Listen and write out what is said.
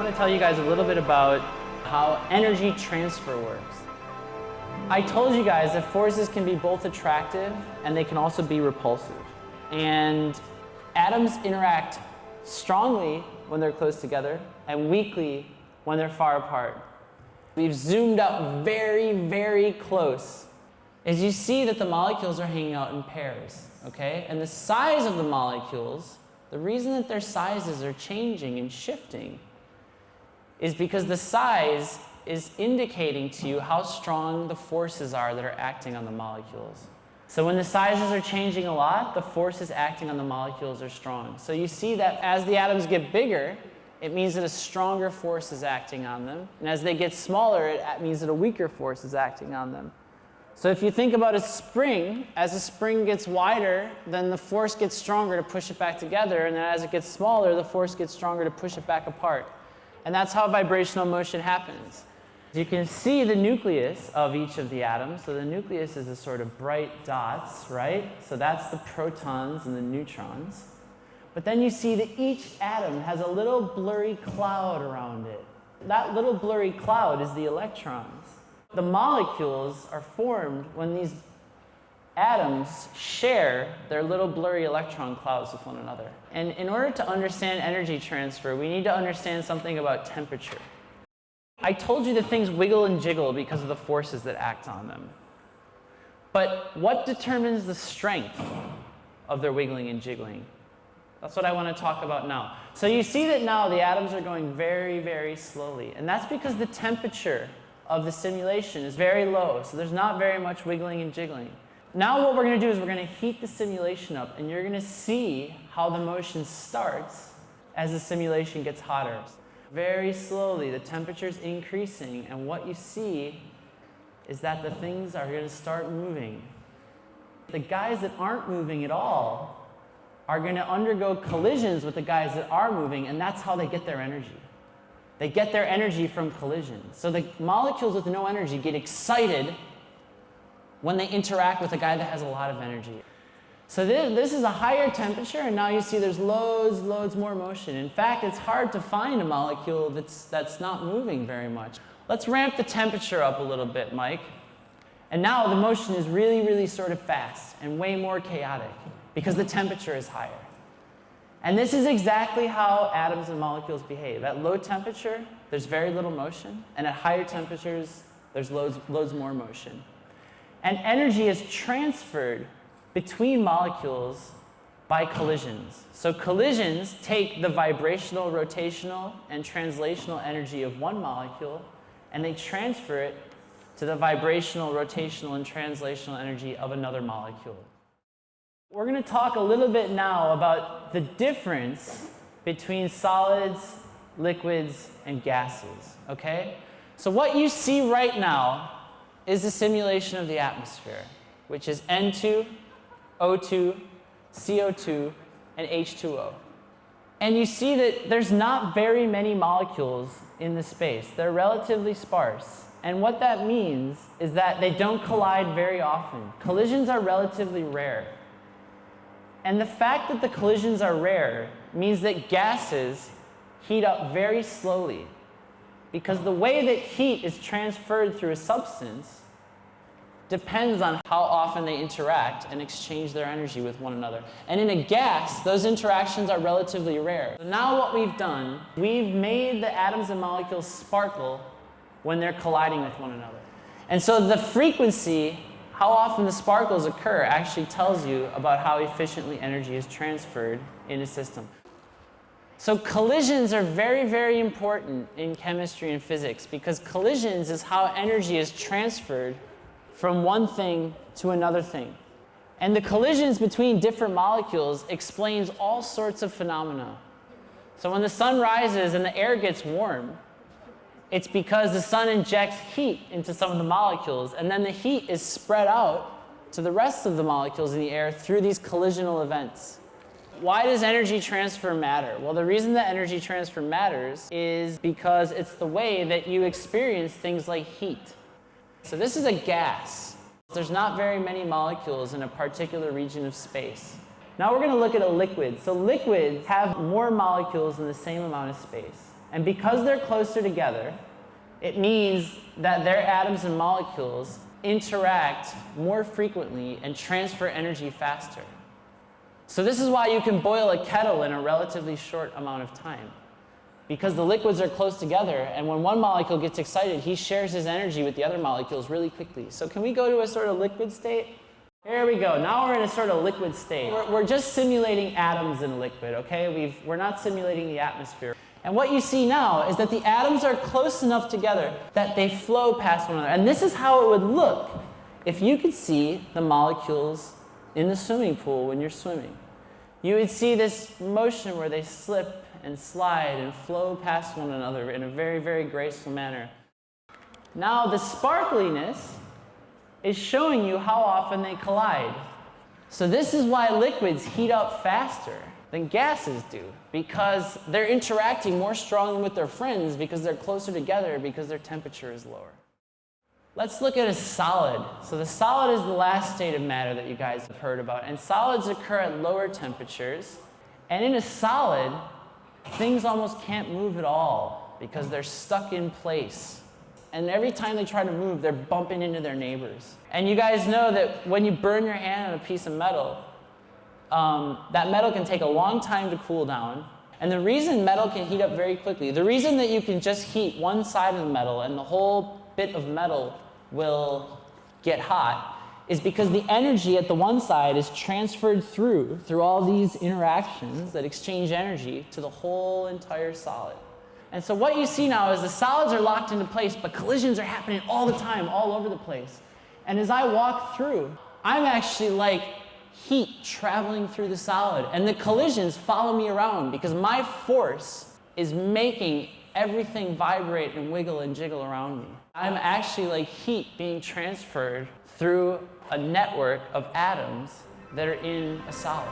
want to tell you guys a little bit about how energy transfer works. I told you guys that forces can be both attractive and they can also be repulsive. And atoms interact strongly when they're close together and weakly when they're far apart. We've zoomed up very, very close. As you see that the molecules are hanging out in pairs, okay? And the size of the molecules, the reason that their sizes are changing and shifting is because the size is indicating to you how strong the forces are that are acting on the molecules. So when the sizes are changing a lot, the forces acting on the molecules are strong. So you see that as the atoms get bigger, it means that a stronger force is acting on them. And as they get smaller, it means that a weaker force is acting on them. So if you think about a spring, as a spring gets wider, then the force gets stronger to push it back together, and then as it gets smaller, the force gets stronger to push it back apart. And that's how vibrational motion happens. You can see the nucleus of each of the atoms. So the nucleus is a sort of bright dots, right? So that's the protons and the neutrons. But then you see that each atom has a little blurry cloud around it. That little blurry cloud is the electrons. The molecules are formed when these atoms share their little blurry electron clouds with one another. And in order to understand energy transfer, we need to understand something about temperature. I told you that things wiggle and jiggle because of the forces that act on them. But what determines the strength of their wiggling and jiggling? That's what I want to talk about now. So you see that now the atoms are going very, very slowly. And that's because the temperature of the simulation is very low. So there's not very much wiggling and jiggling. Now what we're going to do is we're going to heat the simulation up, and you're going to see how the motion starts as the simulation gets hotter. Very slowly, the temperature is increasing, and what you see is that the things are going to start moving. The guys that aren't moving at all are going to undergo collisions with the guys that are moving, and that's how they get their energy. They get their energy from collisions. So the molecules with no energy get excited when they interact with a guy that has a lot of energy. So this is a higher temperature, and now you see there's loads more motion. In fact, it's hard to find a molecule that's not moving very much. Let's ramp the temperature up a little bit, Mike. And now the motion is really sort of fast and way more chaotic because the temperature is higher. And this is exactly how atoms and molecules behave. At low temperature, there's very little motion, and at higher temperatures, there's loads more motion. And energy is transferred between molecules by collisions. So collisions take the vibrational, rotational, and translational energy of one molecule, and they transfer it to the vibrational, rotational, and translational energy of another molecule. We're going to talk a little bit now about the difference between solids, liquids, and gases, okay? So what you see right now is a simulation of the atmosphere, which is N2, O2, CO2, and H2O. And you see that there's not very many molecules in the space. They're relatively sparse. And what that means is that they don't collide very often. Collisions are relatively rare. And the fact that the collisions are rare means that gases heat up very slowly, because the way that heat is transferred through a substance depends on how often they interact and exchange their energy with one another. And in a gas, those interactions are relatively rare. So now what we've done, we've made the atoms and molecules sparkle when they're colliding with one another. And so the frequency, how often the sparkles occur, actually tells you about how efficiently energy is transferred in a system. So collisions are very important in chemistry and physics, because collisions is how energy is transferred from one thing to another thing. And the collisions between different molecules explains all sorts of phenomena. So when the sun rises and the air gets warm, it's because the sun injects heat into some of the molecules, and then the heat is spread out to the rest of the molecules in the air through these collisional events. Why does energy transfer matter? Well, the reason that energy transfer matters is because it's the way that you experience things like heat. So this is a gas. There's not very many molecules in a particular region of space. Now we're going to look at a liquid. So liquids have more molecules in the same amount of space. And because they're closer together, it means that their atoms and molecules interact more frequently and transfer energy faster. So this is why you can boil a kettle in a relatively short amount of time. Because the liquids are close together, and when one molecule gets excited, he shares his energy with the other molecules really quickly. So can we go to a sort of liquid state? Here we go. Now we're in a sort of liquid state. We're just simulating atoms in liquid, okay? We're not simulating the atmosphere. And what you see now is that the atoms are close enough together that they flow past one another. And this is how it would look if you could see the molecules in the swimming pool when you're swimming. You would see this motion where they slip and slide and flow past one another in a very, very graceful manner. Now the sparkliness is showing you how often they collide. So this is why liquids heat up faster than gases do, because they're interacting more strongly with their friends because they're closer together because their temperature is lower. Let's look at a solid. So the solid is the last state of matter that you guys have heard about, and solids occur at lower temperatures. And in a solid, things almost can't move at all because they're stuck in place. And every time they try to move, they're bumping into their neighbors. And you guys know that when you burn your hand on a piece of metal, that metal can take a long time to cool down. And the reason metal can heat up very quickly, the reason that you can just heat one side of the metal and the whole bit of metal will get hot, is because the energy at the one side is transferred through all these interactions that exchange energy to the whole entire solid. And so what you see now is the solids are locked into place, but collisions are happening all the time, all over the place. And as I walk through, I'm actually like heat traveling through the solid, and the collisions follow me around because my force is making everything vibrate and wiggle and jiggle around me. I'm actually like heat being transferred through a network of atoms that are in a solid.